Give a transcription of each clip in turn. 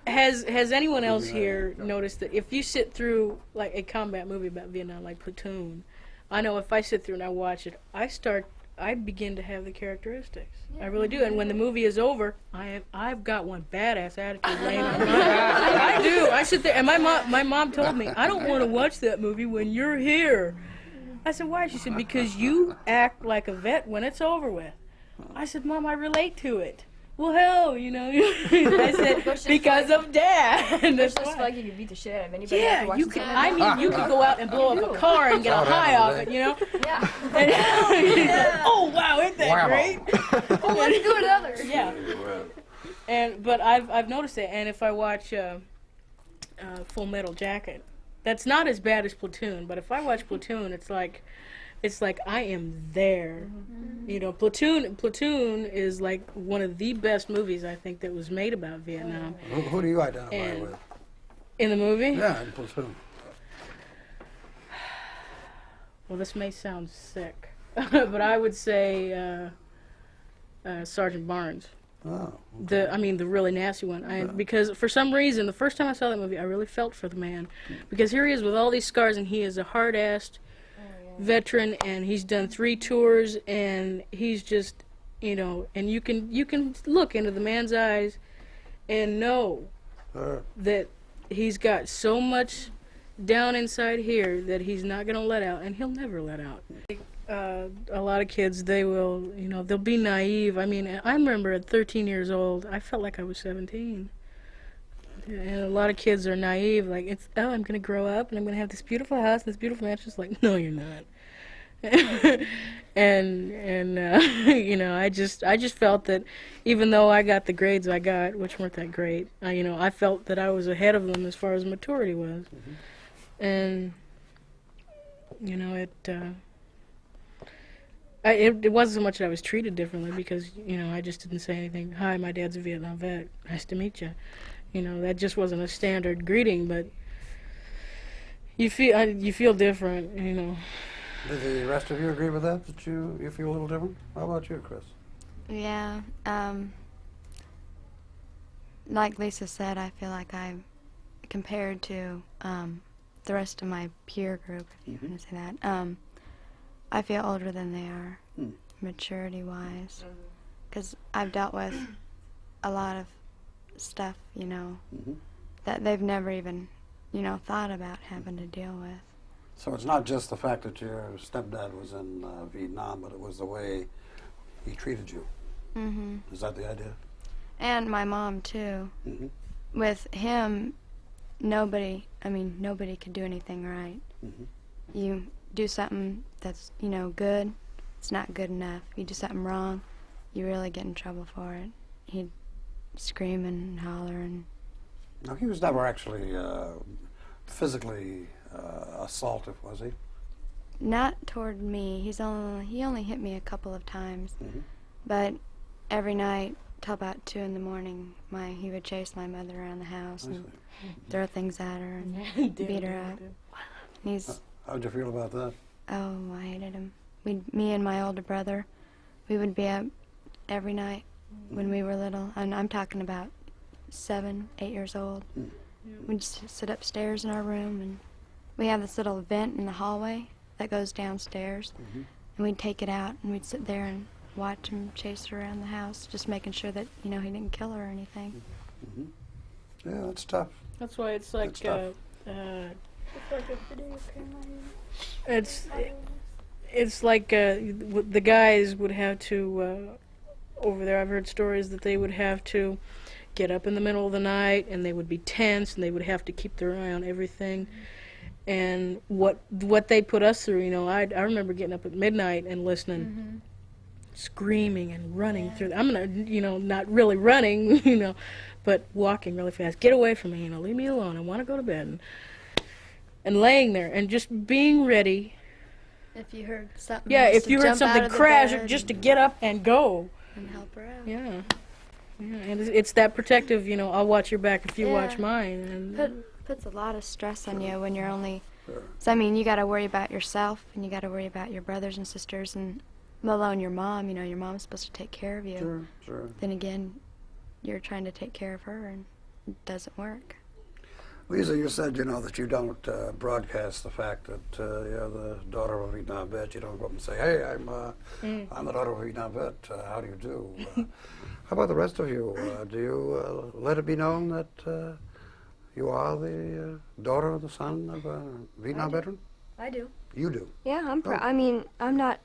Has anyone else here noticed that if you sit through like a combat movie about Vietnam, like Platoon, I know if I sit through and I watch it, I begin to have the characteristics. I really do. And when the movie is over, I've got one badass attitude laying on my I do. I sit there, and my mom told me, I don't want to watch that movie when you're here. I said, why? She said, because you act like a vet when it's over with. I said, Mom, I relate to it. Well, hell, you know. I said, because of Dad. And that's just like you could beat the shit out of anybody. Yeah, you can. I mean, you could go out and blow up a car and get a high off it, you know. Yeah. And, oh wow, isn't that great? Oh, let's do another. Yeah. But I've noticed it, and if I watch Full Metal Jacket, that's not as bad as Platoon. But if I watch Platoon, it's like I am there. You know, Platoon is like one of the best movies I think that was made about Vietnam. Who do you identify with? In the movie? Yeah, in Platoon. Well, this may sound sick, but I would say Sergeant Barnes. Oh. Okay. The really nasty one. Because for some reason, the first time I saw that movie, I really felt for the man, because here he is with all these scars, and he is a hard-assed veteran, and he's done 3 tours, and he's just, you know, and you can look into the man's eyes and know that he's got so much down inside here that he's not going to let out, and he'll never let out. A lot of kids, they will, you know, they'll be naive. I mean, I remember at 13 years old, I felt like I was 17. And a lot of kids are naive, like, I'm going to grow up and I'm going to have this beautiful house and this beautiful mansion. It's like, no, you're not. and you know, I just felt that even though I got the grades I got, which weren't that great, you know, I felt that I was ahead of them as far as maturity was. And, you know, it wasn't so much that I was treated differently, because, you know, I just didn't say anything. Hi, my dad's a Vietnam vet. Nice to meet you. You know, that just wasn't a standard greeting, but you feel different, you know. Did the rest of you agree with that? That you feel a little different? How about you, Chris? Yeah. Like Lisa said, I feel like I'm compared to the rest of my peer group, if you want to say that. I feel older than they are, maturity-wise, because I've dealt with a lot of stuff, you know, that they've never even, you know, thought about having to deal with. So it's not just the fact that your stepdad was in Vietnam, but it was the way he treated you. Is that the idea? And my mom, too. With him, nobody could do anything right. You do something that's, you know, good, it's not good enough. You do something wrong, you really get in trouble for it. He'd scream and holler and... No, he was never actually physically assaultive, was he? Not toward me. He only hit me a couple of times. But every night till about 2 in the morning, he would chase my mother around the house and throw things at her and beat her up. How'd you feel about that? Oh, I hated him. Me and my older brother, we would be up every night when we were little, and I'm talking about 7, 8 years old. We'd sit upstairs in our room, and we have this little vent in the hallway that goes downstairs, and we'd take it out, and we'd sit there and watch him chase her around the house, just making sure that, you know, he didn't kill her or anything. Yeah, that's tough. That's why it's like, it's like the guys would have to, over there, I've heard stories that they would have to get up in the middle of the night, and they would be tense, and they would have to keep their eye on everything. And what they put us through, you know, I remember getting up at midnight and listening, screaming and running through. I'm gonna, you know, not really running, you know, but walking really fast. Get away from me, you know, leave me alone. I want to go to bed. And laying there and just being ready. If you heard something, if you heard something crash, just to get up and go and help her out. Yeah, and it's that protective, you know, I'll watch your back if you watch mine. And puts a lot of stress on you when you're only. So I mean, you got to worry about yourself, and you got to worry about your brothers and sisters, and let alone your mom. You know, your mom's supposed to take care of you. Sure. Then again, you're trying to take care of her, and doesn't work. Lisa, you said, that you don't broadcast the fact that you're the daughter of a Vietnam vet. You don't go up and say, hey, I'm the daughter of a Vietnam vet. How do you do? How about the rest of you? Do you let it be known that you are the daughter of the son of a Vietnam veteran? I do. You do? Yeah, I'm proud. Oh. I mean, I'm not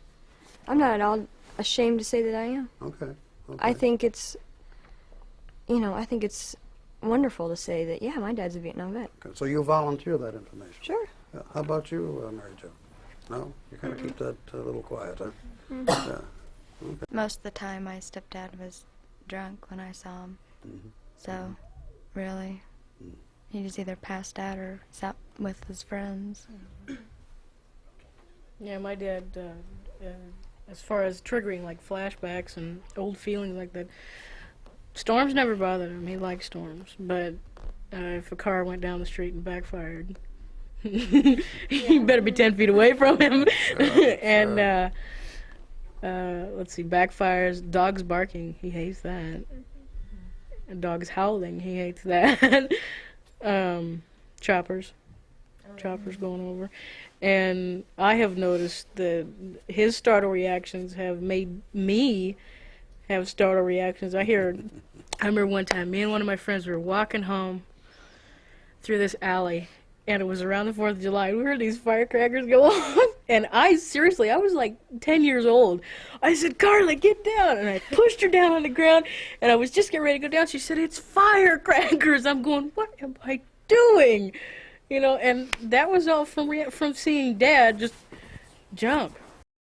at all ashamed to say that I am. Okay. I think it's, I think it's wonderful to say that, yeah, my dad's a Vietnam vet. Okay. So you volunteer that information? Sure. Yeah. How about you, Mary Jo? No? You kind of keep that a little quiet, huh? Mm-hmm. Yeah. Okay. Most of the time, my stepdad was drunk when I saw him. Mm-hmm. So, really, he was either passed out or sat with his friends. Yeah, my dad, as far as triggering like flashbacks and old feelings like that, storms never bothered him. He liked storms, but if a car went down the street and backfired, you better be 10 feet away from him. And let's see, backfires, dogs barking, he hates that. And dogs howling, he hates that. Choppers going over. And I have noticed that his startle reactions have made me have startle reactions. I remember one time, me and one of my friends were walking home through this alley, and it was around the 4th of July. We heard these firecrackers go off, and I was like 10 years old. I said, Carla, get down, and I pushed her down on the ground, and I was just getting ready to go down. She said, it's firecrackers. I'm going, what am I doing? And that was all from seeing Dad just jump.